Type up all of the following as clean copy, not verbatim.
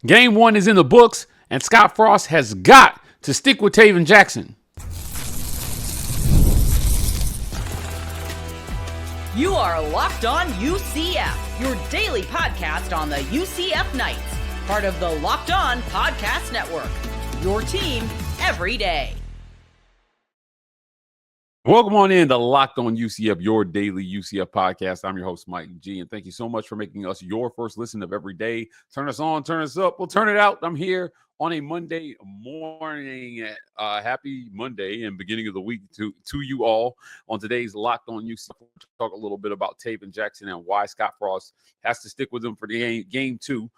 Game 1 is in the books, and Scott Frost has got to stick with Taven Jackson. You are Locked On UCF, your daily podcast on the UCF Knights, part of the Locked On Podcast Network, your team every day. Welcome on in to Locked On UCF, your daily UCF podcast. I'm your host, Mike G, and thank you so much for making us your first listen of every day. Turn us on, turn us up, we'll turn it out. I'm here on a Monday morning. Happy Monday and beginning of the week to you all. On today's Locked On UCF, we'll talk a little bit about Taven Jackson and why Scott Frost has to stick with him for the game 2.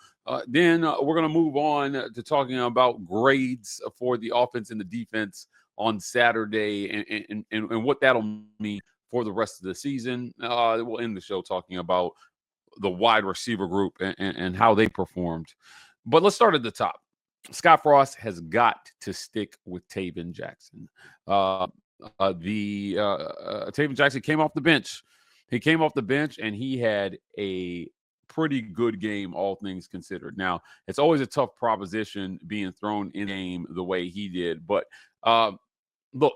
Then we're going to move on to talking about grades for the offense and the defense on Saturday and what that'll mean for the rest of the season. We'll end the show talking about the wide receiver group and how they performed. But let's start at the top. Scott Frost has got to stick with Taven Jackson. Taven Jackson came off the bench. He came off the bench and he had a pretty good game, all things considered. Now, it's always a tough proposition being thrown in game the way he did, but look,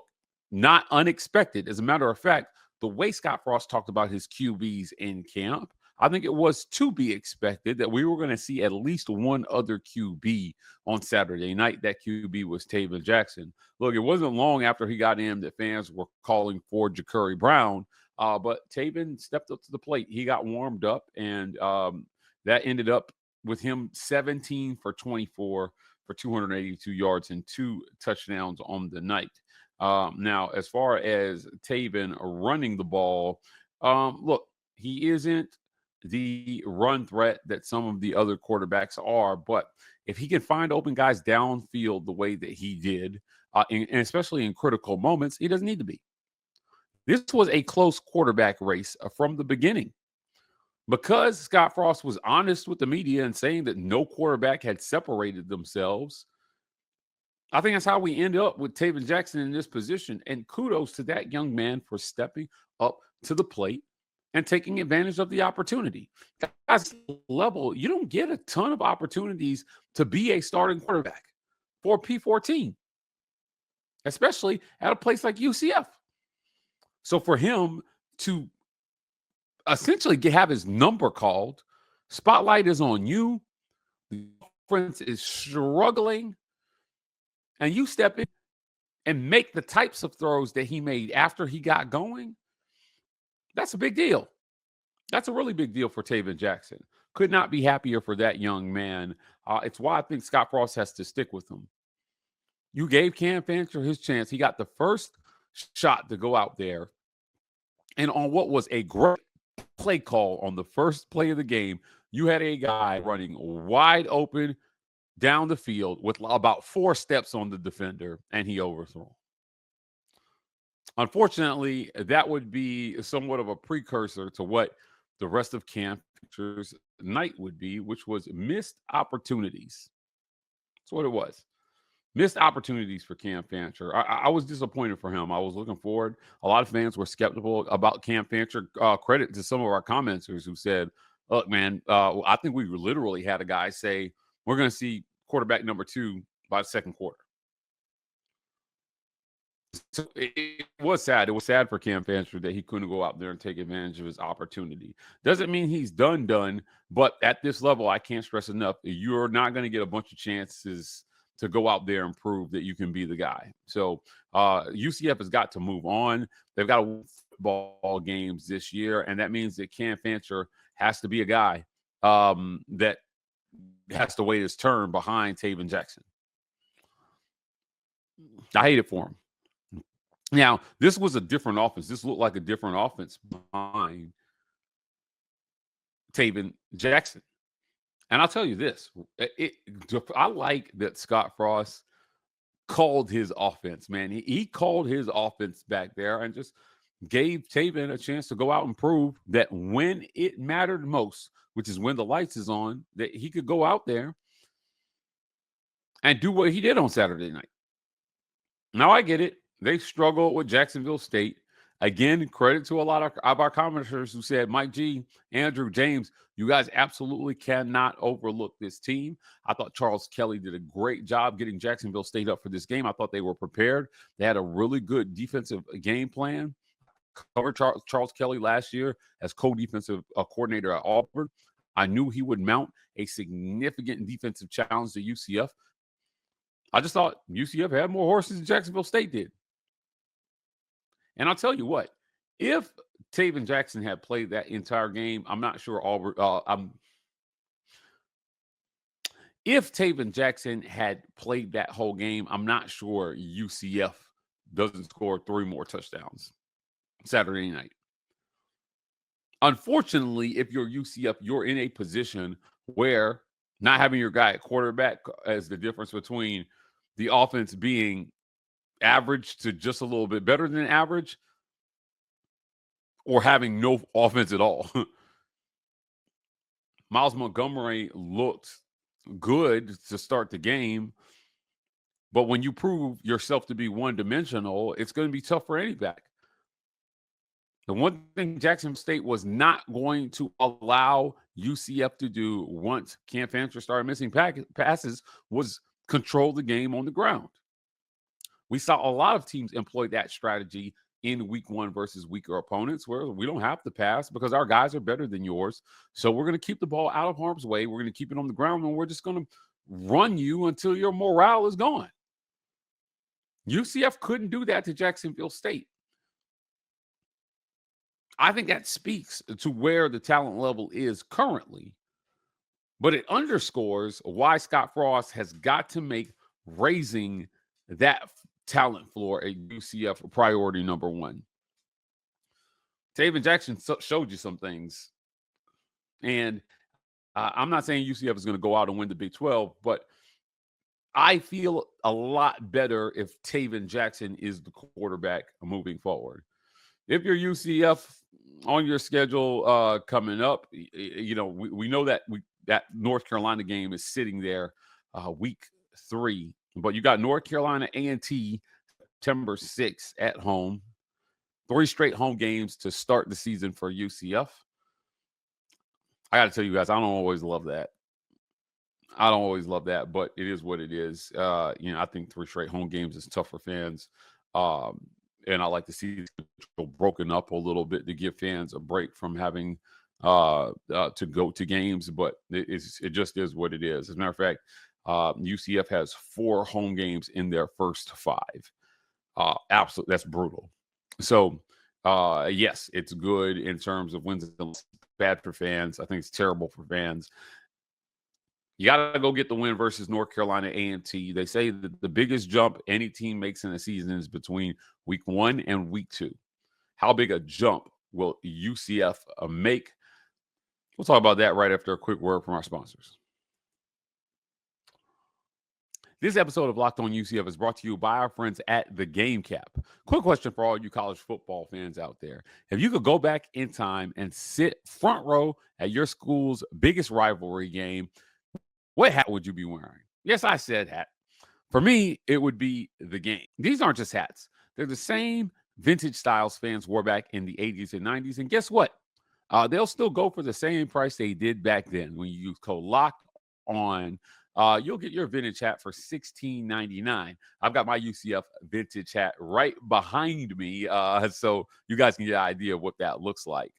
not unexpected. As a matter of fact, the way Scott Frost talked about his QBs in camp, I think it was to be expected that we were going to see at least one other QB on Saturday night. That QB was Taven Jackson. Look, it wasn't long after he got in that fans were calling for Jacurri Brown, but Taven stepped up to the plate. He got warmed up, and that ended up with him 17 for 24 for 282 yards and 2 touchdowns on the night. Now, as far as Taven running the ball, look, he isn't the run threat that some of the other quarterbacks are, but if he can find open guys downfield the way that he did, and especially in critical moments, he doesn't need to be. This was a close quarterback race from the beginning. Because Scott Frost was honest with the media and saying that no quarterback had separated themselves, I think that's how we end up with Taven Jackson in this position. And kudos to that young man for stepping up to the plate and taking advantage of the opportunity. Guys, level, you don't get a ton of opportunities to be a starting quarterback for P14, especially at a place like UCF. So for him to essentially have his number called, spotlight is on you, the offense is struggling, and you step in and make the types of throws that he made after he got going, that's a big deal. That's a really big deal for Taven Jackson. Could not be happier for that young man. It's why I think Scott Frost has to stick with him. You gave Cam Fancher his chance. He got the first shot to go out there. And on what was a great play call on the first play of the game, you had a guy running wide open down the field with about 4 steps on the defender, and he overthrew. Unfortunately, that would be somewhat of a precursor to what the rest of Cam Fancher's night would be, which was missed opportunities. That's what it was. Missed opportunities for Cam Fancher. I was disappointed for him. I was looking forward. A lot of fans were skeptical about Cam Fancher. Credit to some of our commenters who said, look, man, I think we literally had a guy say, we're going to see quarterback number 2 by the second quarter. So it was sad. It was sad for Cam Fancher that he couldn't go out there and take advantage of his opportunity. Doesn't mean he's done, but at this level, I can't stress enough, you're not going to get a bunch of chances to go out there and prove that you can be the guy. So UCF has got to move on. They've got to win football games this year, and that means that Cam Fancher has to be a guy that has to wait his turn behind Taven Jackson. I hate it for him. Now, this was a different offense. This looked like a different offense behind Taven Jackson. And I'll tell you this, I like that Scott Frost called his offense, man. He called his offense back there and just gave Taven a chance to go out and prove that when it mattered most, which is when the lights is on, that he could go out there and do what he did on Saturday night. Now, I get it. They struggled with Jacksonville State. Again, credit to a lot of our commenters who said, Mike G, Andrew, James, you guys absolutely cannot overlook this team. I thought Charles Kelly did a great job getting Jacksonville State up for this game. I thought they were prepared. They had a really good defensive game plan. Covered Charles Kelly last year as co-defensive coordinator at Auburn. I knew he would mount a significant defensive challenge to UCF. I just thought UCF had more horses than Jacksonville State did. And I'll tell you what, if Taven Jackson had played that entire game, I'm not sure if Taven Jackson had played that whole game, I'm not sure UCF doesn't score 3 more touchdowns Saturday night. Unfortunately, if you're UCF, you're in a position where not having your guy at quarterback as the difference between the offense being average to just a little bit better than average or having no offense at all. Myles Montgomery looked good to start the game, but when you prove yourself to be one-dimensional, it's going to be tough for any back. The one thing Jackson State was not going to allow UCF to do once Cam Fancher started missing passes was control the game on the ground. We saw a lot of teams employ that strategy in week 1 versus weaker opponents where we don't have to pass because our guys are better than yours. So we're going to keep the ball out of harm's way. We're going to keep it on the ground, and we're just going to run you until your morale is gone. UCF couldn't do that to Jacksonville State. I think that speaks to where the talent level is currently, but it underscores why Scott Frost has got to make raising that talent floor at UCF priority number 1. Taven Jackson showed you some things, and I'm not saying UCF is going to go out and win the Big 12, but I feel a lot better if Taven Jackson is the quarterback moving forward. If you're UCF on your schedule coming up, we know that that North Carolina game is sitting there week 3, but you got North Carolina A&T September 6th at home. 3 straight home games to start the season for UCF. I got to tell you guys, I don't always love that. But it is what it is. I think 3 straight home games is tough for fans. And I like to see it broken up a little bit to give fans a break from having to go to games. But it just is what it is. As a matter of fact, UCF has 4 home games in their first 5. Absolutely, that's brutal. So, yes, it's good in terms of wins and losses. Bad for fans. I think it's terrible for fans. You got to go get the win versus North Carolina A&T. They say that the biggest jump any team makes in a season is between week 1 and week 2. How big a jump will UCF make? We'll talk about that right after a quick word from our sponsors. This episode of Locked On UCF is brought to you by our friends at The Game Cap. Quick question for all you college football fans out there. If you could go back in time and sit front row at your school's biggest rivalry game, what hat would you be wearing? Yes, I said hat. For me, it would be the game. These aren't just hats. They're the same vintage styles fans wore back in the 80s and 90s. And guess what? They'll still go for the same price they did back then. When you use code LOCKEDON, you'll get your vintage hat for $16.99. I've got my UCF vintage hat right behind me, so you guys can get an idea of what that looks like.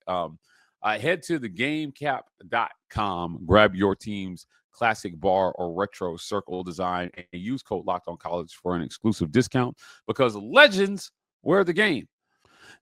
Head to thegamecap.com, grab your team's classic bar or retro circle design, and use code LOCKEDONCollege for an exclusive discount because legends wear the game.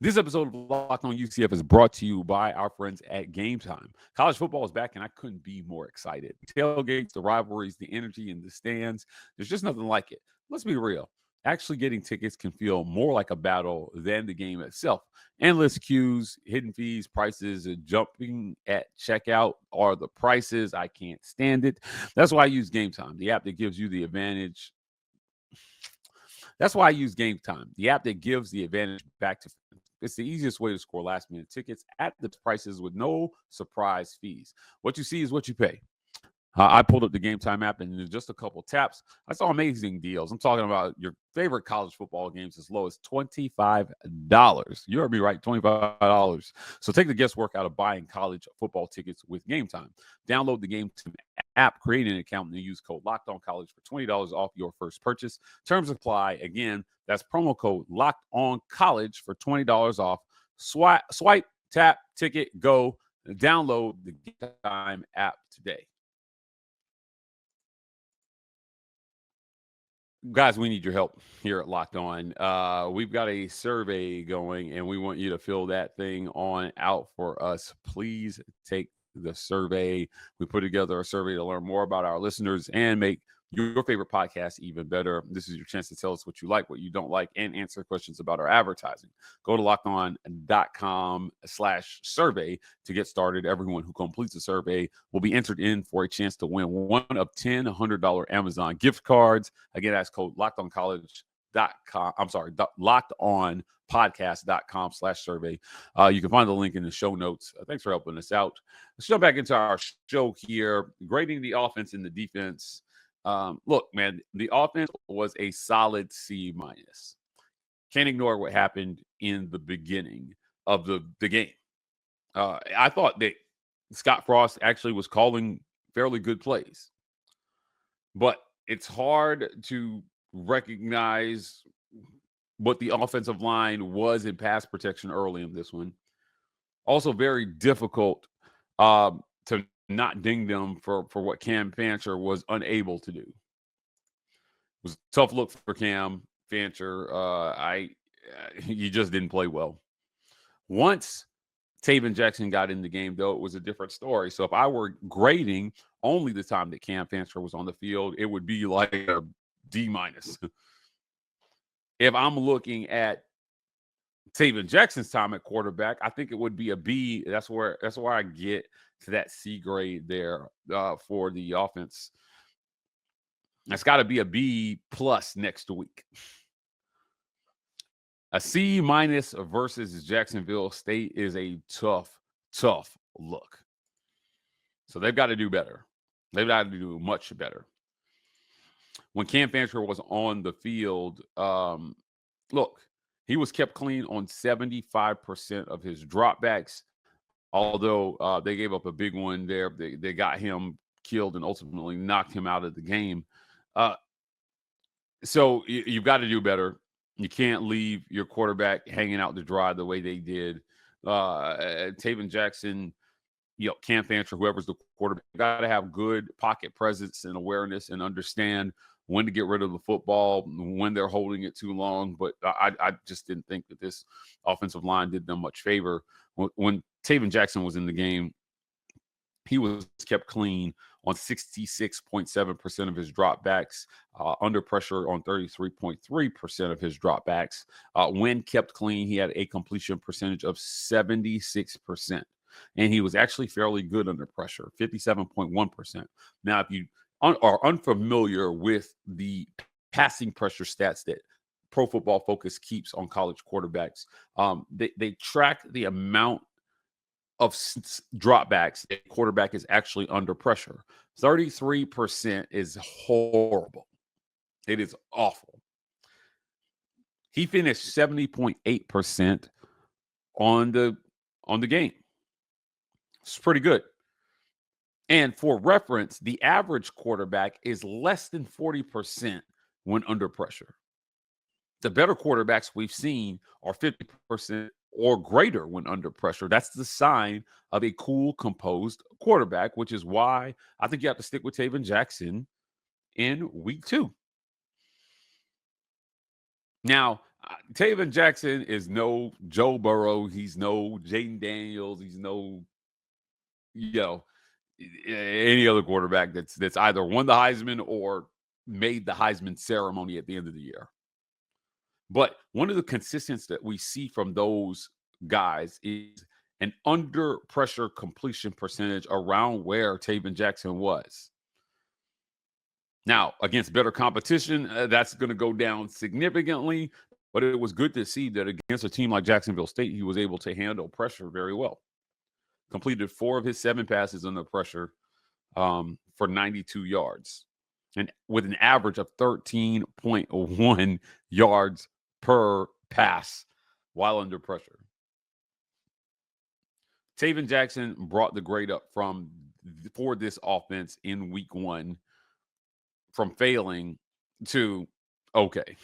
This episode of Locked On UCF is brought to you by our friends at Game Time. College football is back, and I couldn't be more excited. The tailgates, the rivalries, the energy in the stands, there's just nothing like it. Let's be real. Actually getting tickets can feel more like a battle than the game itself. Endless queues, hidden fees, prices, jumping at checkout are the prices. I can't stand it. That's why I use Game Time, the app that gives you the advantage. That's why I use Game Time, the app that gives the advantage back to fans. It's the easiest way to score last-minute tickets at the prices with no surprise fees. What you see is what you pay. I pulled up the Game Time app, and in just a couple taps, I saw amazing deals. I'm talking about your favorite college football games as low as $25. You heard me right, $25. So take the guesswork out of buying college football tickets with Game Time. Download the Game Time app, create an account, and use code LOCKEDONCollege for $20 off your first purchase. Terms apply. Again, that's promo code LOCKEDONCollege for $20 off. Swipe, tap, ticket, go. Download the Game Time app today. Guys, we need your help here at Locked On. We've got a survey going, and we want you to fill that thing on out for us. Please take the survey. We put together a survey to learn more about our listeners and make your favorite podcast even better. This is your chance to tell us what you like, what you don't like, and answer questions about our advertising. Go to lockedon.com/survey to get started. Everyone who completes the survey will be entered in for a chance to win one of 10 $100 Amazon gift cards. Again, that's code lockedonpodcast.com/survey. You can find the link in the show notes. Thanks for helping us out. Let's jump back into our show here, grading the offense and the defense. Look, man, the offense was a solid C-. Can't ignore what happened in the beginning of the game. I thought that Scott Frost actually was calling fairly good plays, but it's hard to recognize what the offensive line was in pass protection early in this one. Also very difficult to not ding them for what Cam Fancher was unable to do. It was a tough look for Cam Fancher. He just didn't play well. Once Taven Jackson got in the game, though, it was a different story. So if I were grading only the time that Cam Fancher was on the field, it would be like a D-. If I'm looking at Taven Jackson's time at quarterback, I think it would be a B. That's where I get to that C grade there for the offense. It's got to be a B+ next week. A C- versus Jacksonville State is a tough look. So they've got to do better. They've got to do much better. When Cam Fancher was on the field, look, he was kept clean on 75% of his dropbacks. Although they gave up a big one there, they got him killed and ultimately knocked him out of the game. So you've got to do better. You can't leave your quarterback hanging out to dry the way they did. Taven Jackson, Cam Fancher, whoever's the quarterback, got to have good pocket presence and awareness and understand when to get rid of the football, when they're holding it too long. But I just didn't think that this offensive line did them much favor. When Taven Jackson was in the game, he was kept clean on 66.7% of his dropbacks, under pressure on 33.3% of his dropbacks. When kept clean, he had a completion percentage of 76%. And he was actually fairly good under pressure, 57.1%. Now, if you are unfamiliar with the passing pressure stats that Pro Football Focus keeps on college quarterbacks, they track the amount of dropbacks a quarterback is actually under pressure. 33% is horrible. It is awful. He finished 70.8% on the game. It's pretty good. And for reference, the average quarterback is less than 40% when under pressure. The better quarterbacks we've seen are 50% or greater when under pressure. That's the sign of a cool, composed quarterback, which is why I think you have to stick with Taven Jackson in week 2. Now, Taven Jackson is no Joe Burrow. He's no Jaden Daniels. He's no, any other quarterback that's either won the Heisman or made the Heisman ceremony at the end of the year. But one of the consistencies that we see from those guys is an under pressure completion percentage around where Taven Jackson was. Now, against better competition, that's going to go down significantly, but it was good to see that against a team like Jacksonville State, he was able to handle pressure very well. Completed 4 of his 7 passes under pressure. for 92 yards, and with an average of 13.1 yards per pass while under pressure. Taven Jackson brought the grade up for this offense in week 1 from failing to okay.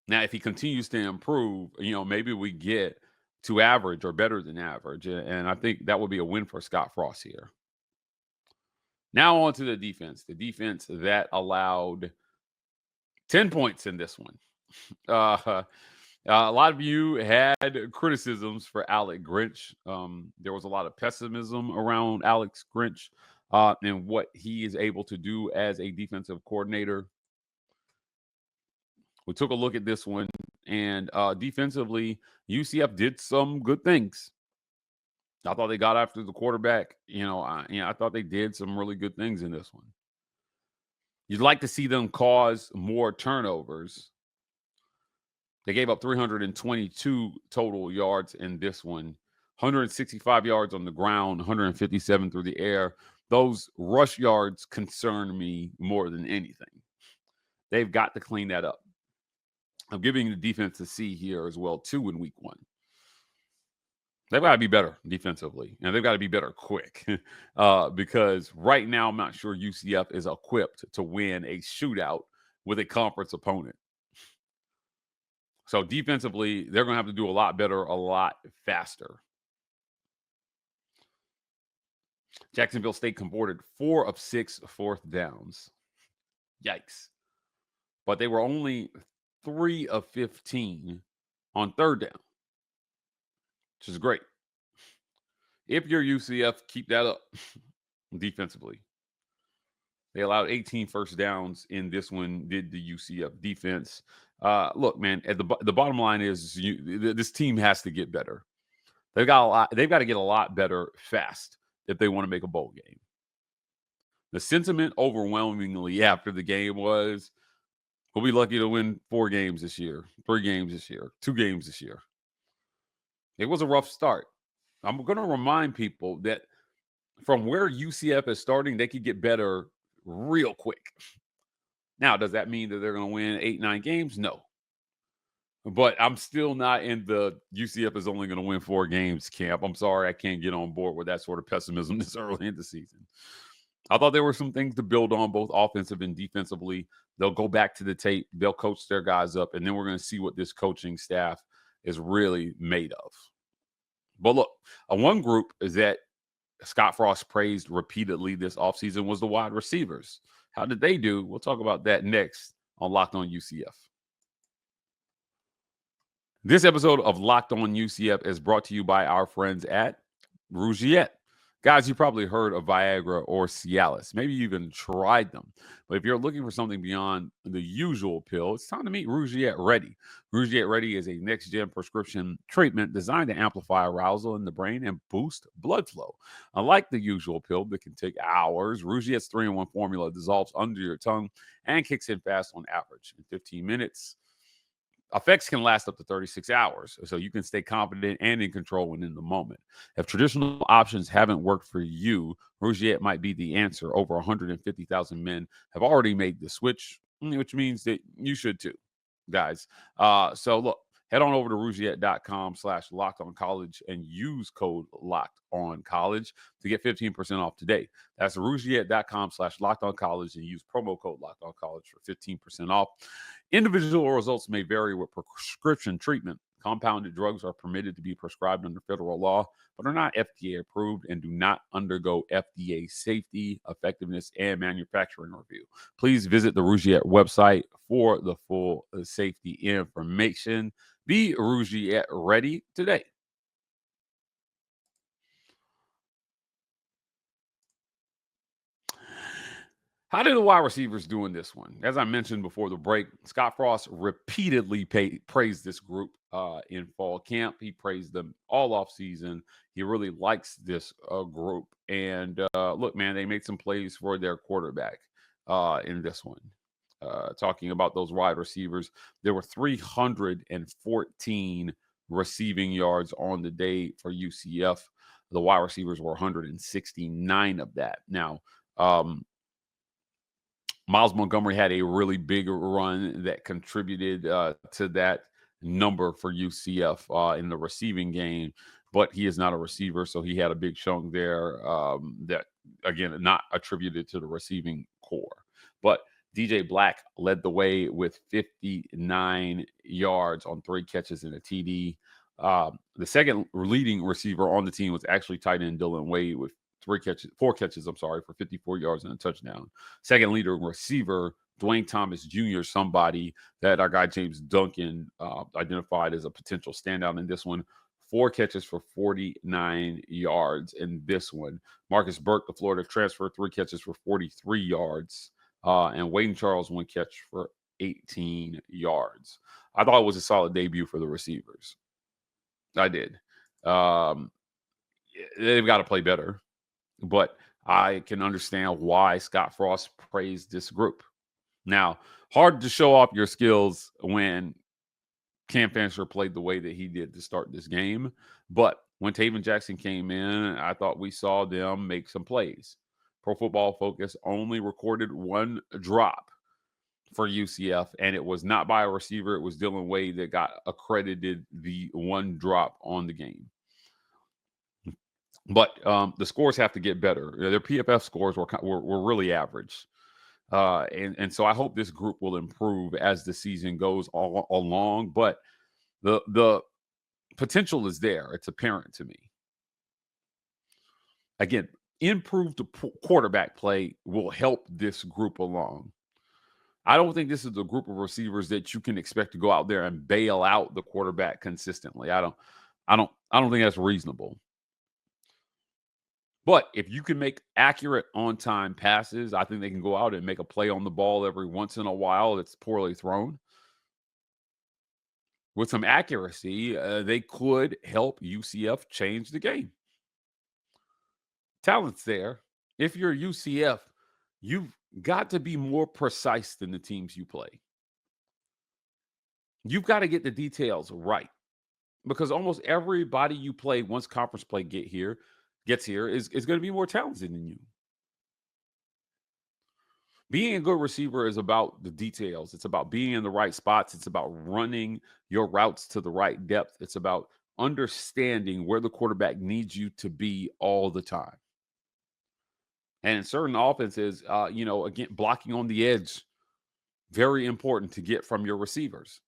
Now, if he continues to improve, maybe we get to average or better than average. And I think that would be a win for Scott Frost here. Now on to the defense. The defense that allowed 10 points in this one. A lot of you had criticisms for Alec Grinch. There was a lot of pessimism around Alex Grinch and what he is able to do as a defensive coordinator. We took a look at this one, and defensively, UCF did some good things. I thought they got after the quarterback. I thought they did some really good things in this one. You'd like to see them cause more turnovers. They gave up 322 total yards in this one, 165 yards on the ground, 157 through the air. Those rush yards concern me more than anything. They've got to clean that up. I'm giving the defense a C here as well, too, in week 1. They've got to be better defensively, and they've got to be better quick because right now I'm not sure UCF is equipped to win a shootout with a conference opponent. So defensively, they're going to have to do a lot better, a lot faster. Jacksonville State converted 4 of 6 fourth downs. Yikes. But they were only 3 of 15 on third down, which is great. If you're UCF, keep that up defensively. They allowed 18 first downs in this one, did the UCF defense. Look, man, at the bottom line is this team has to get better. They've got to get a lot better fast if they want to make a bowl game. The sentiment overwhelmingly after the game was, we'll be lucky to win 4 games this year, 3 games this year, 2 games this year. It was a rough start. I'm going to remind people that from where UCF is starting, they could get better real quick. Now, does that mean that they're going to win 8, 9 games? No. But I'm still not in the UCF is only going to win 4 games camp. I'm sorry, I can't get on board with that sort of pessimism this early in the season. I thought there were some things to build on, both offensive and defensively. They'll go back to the tape. They'll coach their guys up, and then we're going to see what this coaching staff is really made of. But look, one group is that Scott Frost praised repeatedly this offseason was the wide receivers. How did they do? We'll talk about that next on Locked On UCF. This episode of Locked On UCF is brought to you by our friends at Rougiette. Guys, you probably heard of Viagra or Cialis. Maybe you even tried them. But if you're looking for something beyond the usual pill, it's time to meet Rougiette Ready. Rougiette Ready is a next-gen prescription treatment designed to amplify arousal in the brain and boost blood flow. Unlike the usual pill that can take hours, Rougiette's 3-in-1 formula dissolves under your tongue and kicks in fast on average in 15 minutes. Effects can last up to 36 hours, so you can stay confident and in control when in the moment. If traditional options haven't worked for you, Rougiette might be the answer. Over 150,000 men have already made the switch, which means that you should too, guys. So look, head on over to Rougiette.com/LockedOnCollege and use code LockedOnCollege to get 15% off today. That's Rougiette.com/LockedOnCollege and use promo code LockedOnCollege for 15% off. Individual results may vary with prescription treatment. Compounded drugs are permitted to be prescribed under federal law, but are not FDA approved and do not undergo FDA safety, effectiveness, and manufacturing review. Please visit the Rougiette website for the full safety information. Be Rougiette ready today. How did the wide receivers do in this one? As I mentioned before the break, Scott Frost repeatedly praised this group in fall camp. He praised them all off season. He really likes this group. And look, man, they made some plays for their quarterback in this one. Talking about those wide receivers, there were 314 receiving yards on the day for UCF. The wide receivers were 169 of that. Now, Myles Montgomery had a really big run that contributed to that number for UCF in the receiving game, but he is not a receiver, so he had a big chunk there that, again, not attributed to the receiving core. But DJ Black led the way with 59 yards on 3 catches and a TD. The second leading receiver on the team was actually tight end Dylan Wade with 4 catches, for 54 yards and a touchdown. Second leader receiver, Dwayne Thomas Jr., somebody that our guy James Duncan identified as a potential standout in this one. 4 catches for 49 yards in this one. Marcus Burke, the Florida transfer, 3 catches for 43 yards. And Wayne Charles, 1 catch for 18 yards. I thought it was a solid debut for the receivers. I did. They've got to play better. But I can understand why Scott Frost praised this group. Now, hard to show off your skills when Cam Fancher played the way that he did to start this game. But when Taven Jackson came in, I thought we saw them make some plays. Pro Football Focus only recorded 1 drop for UCF, and it was not by a receiver. It was Dylan Wade that got accredited the 1 drop on the game. But the scores have to get better. Their PFF scores were really average. And so I hope this group will improve as the season goes along. But the potential is there. It's apparent to me. Again, improved quarterback play will help this group along. I don't think this is a group of receivers that you can expect to go out there and bail out the quarterback consistently. I don't think that's reasonable. But if you can make accurate on-time passes, I think they can go out and make a play on the ball every once in a while that's poorly thrown. With some accuracy, they could help UCF change the game. Talent's there. If you're UCF, you've got to be more precise than the teams you play. You've got to get the details right. Because almost everybody you play once conference play gets here is going to be more talented than you. Being a good receiver is about the details. It's about being in the right spots. It's about running your routes to the right depth. It's about understanding where the quarterback needs you to be all the time. And in certain offenses, again, blocking on the edge, very important to get from your receivers.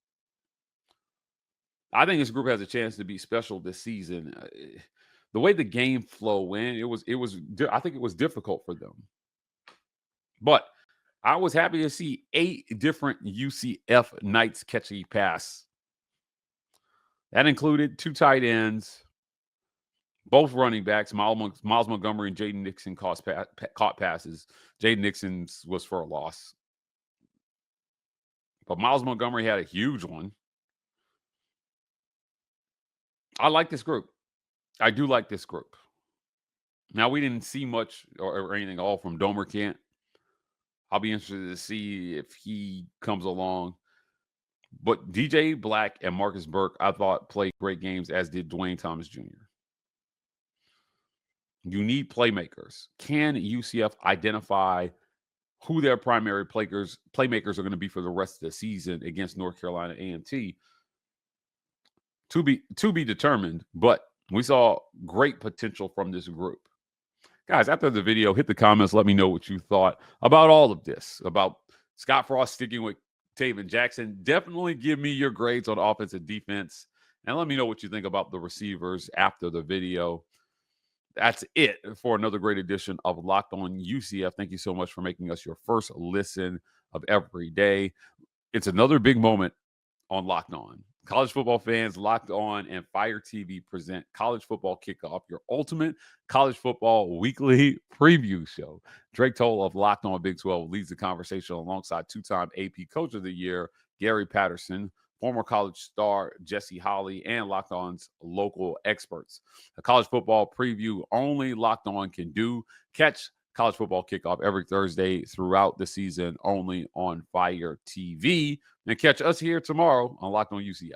I think this group has a chance to be special this season. The way the game flow went, I think it was difficult for them. But I was happy to see 8 different UCF Knights catch a pass. That included 2 tight ends, both running backs, Myles Montgomery and Jaden Nixon caught passes. Jaden Nixon's was for a loss. But Myles Montgomery had a huge one. I like this group. I do like this group. Now, we didn't see much or anything all from Domer Kent. I'll be interested to see if he comes along. But DJ Black and Marcus Burke, I thought, played great games, as did Dwayne Thomas Jr. You need playmakers. Can UCF identify who their primary playmakers are going to be for the rest of the season against North Carolina A&T? To be determined, but we saw great potential from this group. Guys, after the video, hit the comments. Let me know what you thought about all of this, about Scott Frost sticking with Taven Jackson. Definitely give me your grades on offense and defense, and let me know what you think about the receivers after the video. That's it for another great edition of Locked On UCF. Thank you so much for making us your first listen of every day. It's another big moment on Locked On. College football fans, Locked On and Fire TV present College Football Kickoff, your ultimate college football weekly preview show. Drake Toll of Locked On Big 12 leads the conversation alongside 2-time AP Coach of the Year, Gary Patterson, former college star Jesse Holley, and Locked On's local experts. A college football preview only Locked On can do. Catch College Football Kickoff every Thursday throughout the season, only on Fire TV. And catch us here tomorrow on Locked On UCF.